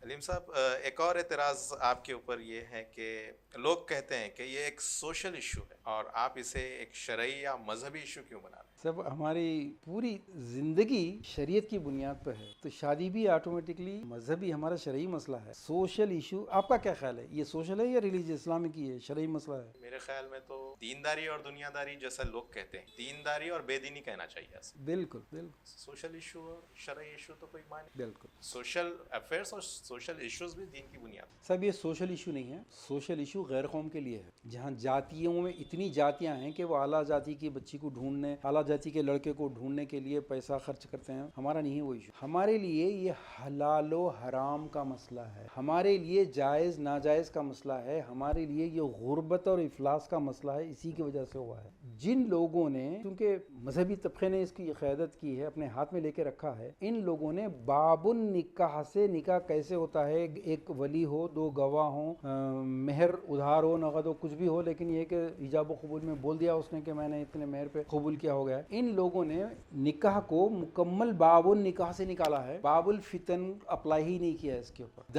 علیم صاحب، ایک اور اعتراض آپ کے اوپر یہ ہے کہ لوگ کہتے ہیں کہ یہ ایک سوشل ایشو ہے اور آپ اسے ایک شرعی یا مذہبی ایشو کیوں بنا رہے ہیں؟ سب ہماری پوری زندگی شریعت کی بنیاد پہ ہے، تو شادی بھی آٹومیٹکلی مذہبی ہمارا شرعی مسئلہ ہے۔ سوشل ایشو آپ کا کیا خیال ہے، یہ سوشل ہے یا ریلیجیس اسلامک کی ہے، شرعی مسئلہ ہے؟ میرے خیال میں تو دینداری اور دنیا داری جیسا لوگ کہتے ہیں، دینداری اور بے دینی کہنا چاہیے اصل۔ بالکل بالکل سوشل ایشو اور شرعی ایشو تو کوئی معنی نہیں۔ بالکل سوشل افیئرس اور سوشل ایشوز بھی دین کی بنیاد ہیں۔ سب یہ سوشل ایشو نہیں ہے، سوشل ایشو غیر قوم کے لیے ہے، جہاں جاتیوں میں اتنی جاتیاں ہیں کہ وہ اعلیٰ جاتی کی بچی کو ڈھونڈنے، اعلیٰ جاتی کے لڑکے کو ڈھونڈنے کے لیے پیسہ خرچ کرتے ہیں۔ ہمارا نہیں ہے وہ ایشو، ہمارے لیے یہ حلال و حرام کا مسئلہ ہے، ہمارے لیے جائز ناجائز کا مسئلہ ہے، ہمارے لیے یہ غربت اور افلاس کا مسئلہ ہے۔ اسی کی وجہ سے ہوا ہے جن لوگوں نے، کیونکہ مذہبی طبقے نے اس کی قیادت کی ہے، اپنے ہاتھ میں لے کے رکھا ہے، ان لوگوں نے باب النکاح سے نکاح کیسے ہوتا ہے، ایک ولی ہو، دو گواہ ہوں، مہر ادھار ہو نقد ہو کچھ بھی ہو، لیکن یہ کہ ایجاب و قبول میں بول دیا اس نے کہ میں نے اتنے مہر پہ قبول کیا ہو گیا۔ ان لوگوں نے نکاح کو مکمل باب النکاح سے نکالا ہے، باب الفتن اپلائی ہی نہیں کیا ہے اس کے اوپر۔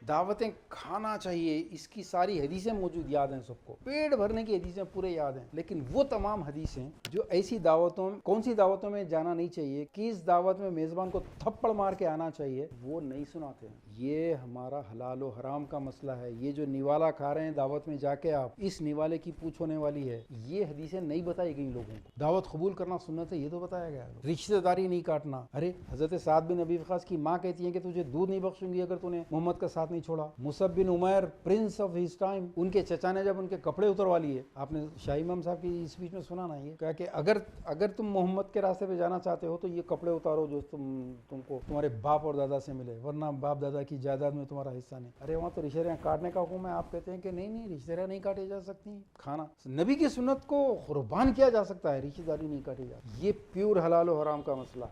دعوتیں کھانا چاہیے، اس کی ساری حدیثیں موجود یاد ہیں سب کو، پیٹ بھرنے کی حدیثیں پورے یاد ہیں، لیکن وہ تمام حدیثیں جو ایسی دعوتوں، کون سی دعوتوں میں جانا نہیں چاہیے، کس دعوت میں میزبان کو تھپڑ مار کے آنا چاہیے، وہ نہیں سناتے ہیں۔ یہ ہمارا حلال و حرام کا مسئلہ ہے۔ یہ جو نوالا کھا رہے ہیں دعوت میں جا کے، آپ اس نوالے کی پوچھ ہونے والی ہے، یہ حدیثیں نہیں بتائی گئی لوگوں کو۔ دعوت قبول کرنا سنت ہے یہ تو بتایا گیا ہے، رشتہ داری نہیں کاٹنا۔ ارے حضرت سعد بن ابی وقاص کی ماں کہتی ہیں کہ تجھے دودھ نہیں بخشوں گی اگر تو نے محمد کا ساتھ نہیں چھوڑا۔ Musab bin Umair prince of his time, ان کے چچا نے جب ان کے کپڑے اتروا لیے، آپ نے شاہ امام صاحب کی اسپیچ میں سنا نا، یہ کہا کہ اگر تم محمد کے راستے پہ جانا چاہتے ہو تو یہ کپڑے اتارو جو تم کو تمہارے باپ اور دادا سے ملے، ورنہ باپ دادا کی جائیداد میں تمہارا حصہ نہیں۔ ارے وہاں تو رشتہ داریاں کاٹنے کا حکم ہے، آپ کہتے ہیں کہ نہیں رشتہ داریاں نہیں کاٹی جا سکتی۔ کھانا نبی کی سنت کو قربان کیا جا سکتا ہے، رشتہ داری نہیں کاٹی جا سکتی۔ یہ پیور حلال و حرام کا مسئلہ ہے۔